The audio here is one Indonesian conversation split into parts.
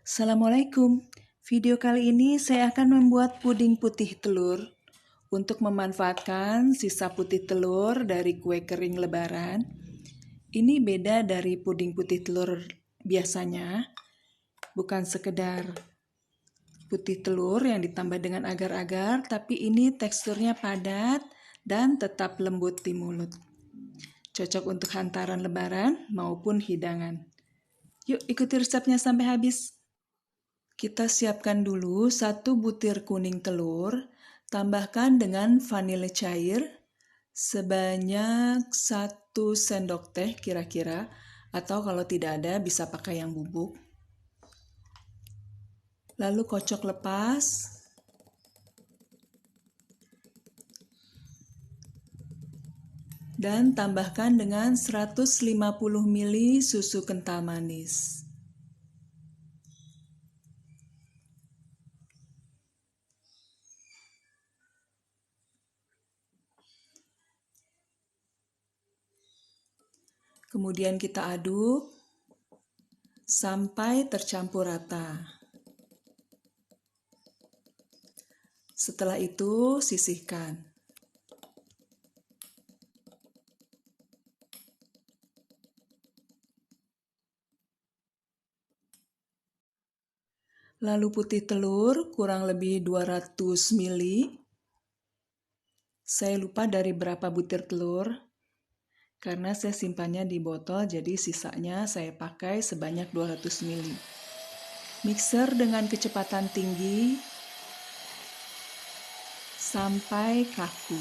Assalamualaikum. Video kali ini saya akan membuat puding putih telur. Untuk memanfaatkan sisa putih telur dari kue kering lebaran, ini beda dari puding putih telur biasanya. Bukan sekedar putih telur yang ditambah dengan agar-agar, tapi ini teksturnya padat dan tetap lembut di mulut. Cocok untuk hantaran lebaran maupun hidangan. Yuk ikuti resepnya sampai habis. Kita siapkan dulu 1 butir kuning telur, tambahkan dengan vanili cair sebanyak 1 sendok teh kira-kira, atau kalau tidak ada bisa pakai yang bubuk. Lalu kocok lepas. Dan tambahkan dengan 150 ml susu kental manis. Kemudian kita aduk sampai tercampur rata. Setelah itu sisihkan. Lalu putih telur kurang lebih 200 ml. Saya lupa dari berapa butir telur. Karena saya simpannya di botol, jadi sisanya saya pakai sebanyak 200 ml. Mixer dengan kecepatan tinggi sampai kaku.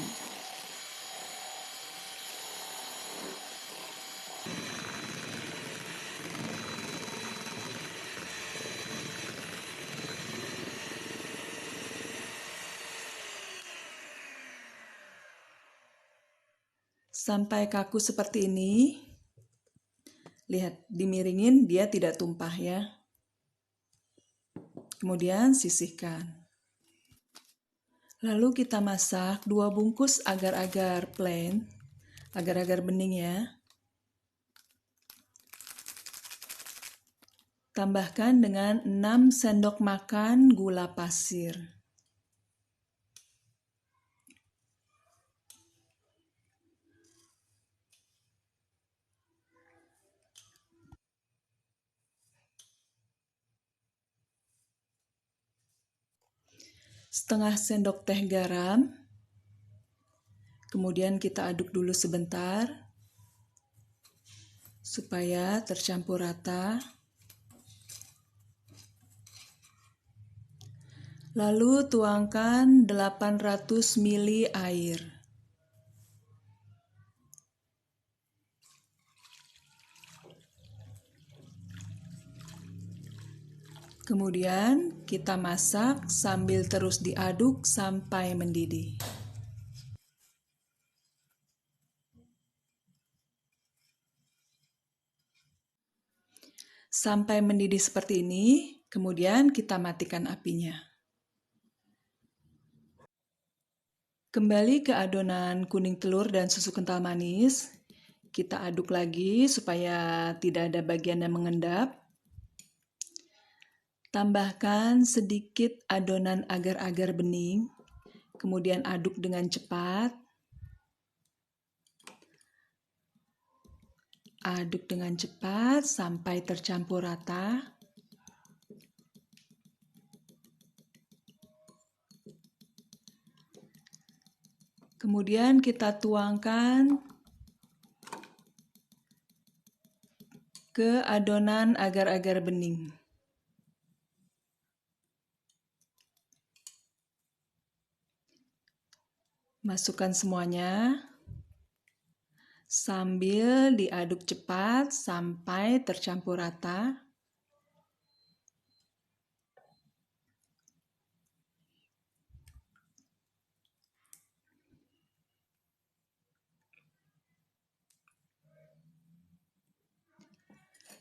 Sampai kaku seperti ini. Lihat, dimiringin dia tidak tumpah ya. Kemudian sisihkan. Lalu kita masak 2 bungkus agar-agar plain, agar-agar bening ya. Tambahkan dengan 6 sendok makan gula pasir. Setengah sendok teh garam. Kemudian kita aduk dulu sebentar supaya tercampur rata. Lalu tuangkan 800 ml air. Kemudian kita masak sambil terus diaduk sampai mendidih. Sampai mendidih seperti ini, kemudian kita matikan apinya. Kembali ke adonan kuning telur dan susu kental manis. Kita aduk lagi supaya tidak ada bagian yang mengendap. Tambahkan sedikit adonan agar-agar bening, kemudian aduk dengan cepat. Aduk dengan cepat sampai tercampur rata. Kemudian kita tuangkan ke adonan agar-agar bening. Masukkan semuanya sambil diaduk cepat sampai tercampur rata.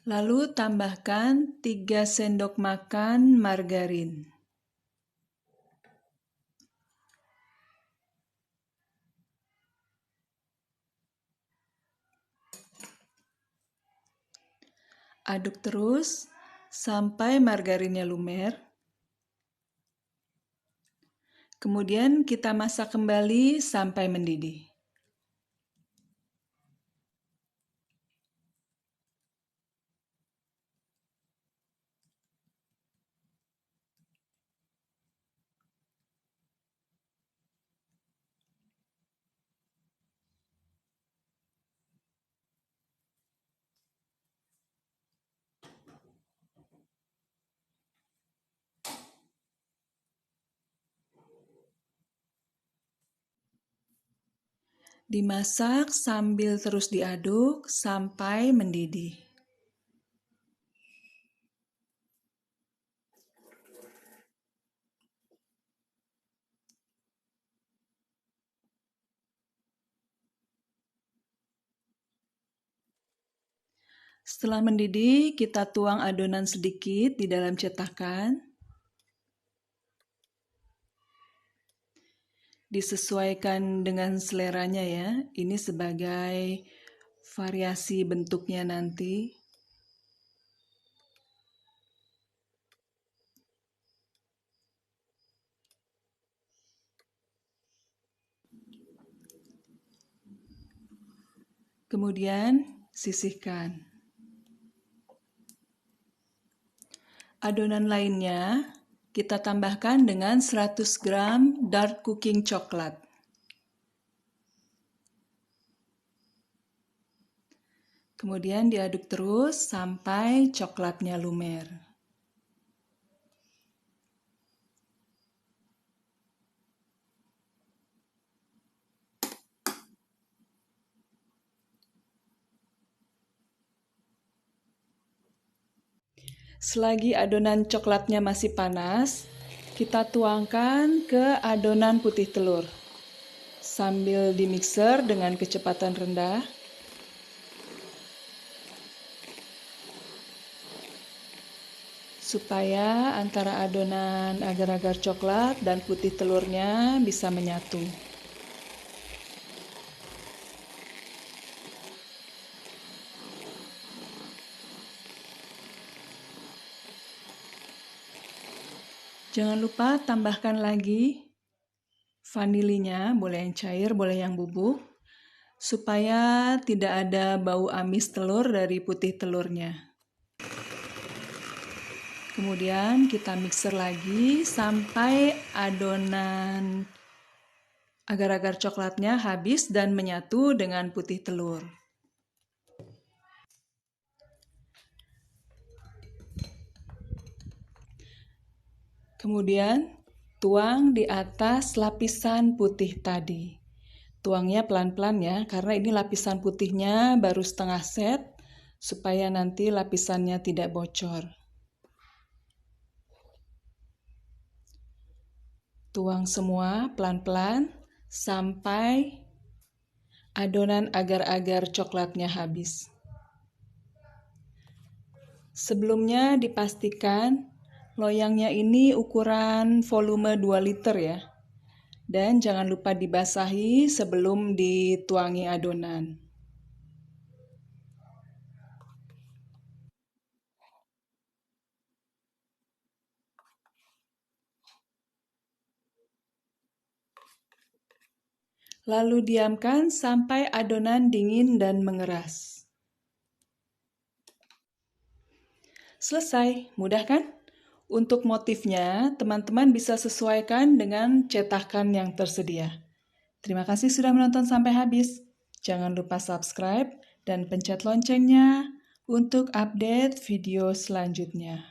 Lalu tambahkan 3 sendok makan margarin. Aduk terus sampai margarinnya lumer. Kemudian kita masak kembali sampai mendidih. Dimasak sambil terus diaduk sampai mendidih. Setelah mendidih, kita tuang adonan sedikit di dalam cetakan. Disesuaikan dengan seleranya ya. Ini sebagai variasi bentuknya nanti. Kemudian sisihkan. Adonan lainnya kita tambahkan dengan 100 gram dark cooking coklat. Kemudian diaduk terus sampai coklatnya lumer. Selagi adonan coklatnya masih panas, kita tuangkan ke adonan putih telur. Sambil dimixer dengan kecepatan rendah. Supaya antara adonan agar-agar coklat dan putih telurnya bisa menyatu. Jangan lupa tambahkan lagi vanilinya, boleh yang cair, boleh yang bubuk, supaya tidak ada bau amis telur dari putih telurnya. Kemudian kita mixer lagi sampai adonan agar-agar coklatnya habis dan menyatu dengan putih telur. Kemudian tuang di atas lapisan putih tadi. Tuangnya pelan-pelan ya, karena ini lapisan putihnya baru setengah set, supaya nanti lapisannya tidak bocor. Tuang semua pelan-pelan sampai adonan agar-agar coklatnya habis. Sebelumnya dipastikan loyangnya ini ukuran volume 2 liter ya. Dan jangan lupa dibasahi sebelum dituangi adonan. Lalu diamkan sampai adonan dingin dan mengeras. Selesai, mudah kan? Untuk motifnya, teman-teman bisa sesuaikan dengan cetakan yang tersedia. Terima kasih sudah menonton sampai habis. Jangan lupa subscribe dan pencet loncengnya untuk update video selanjutnya.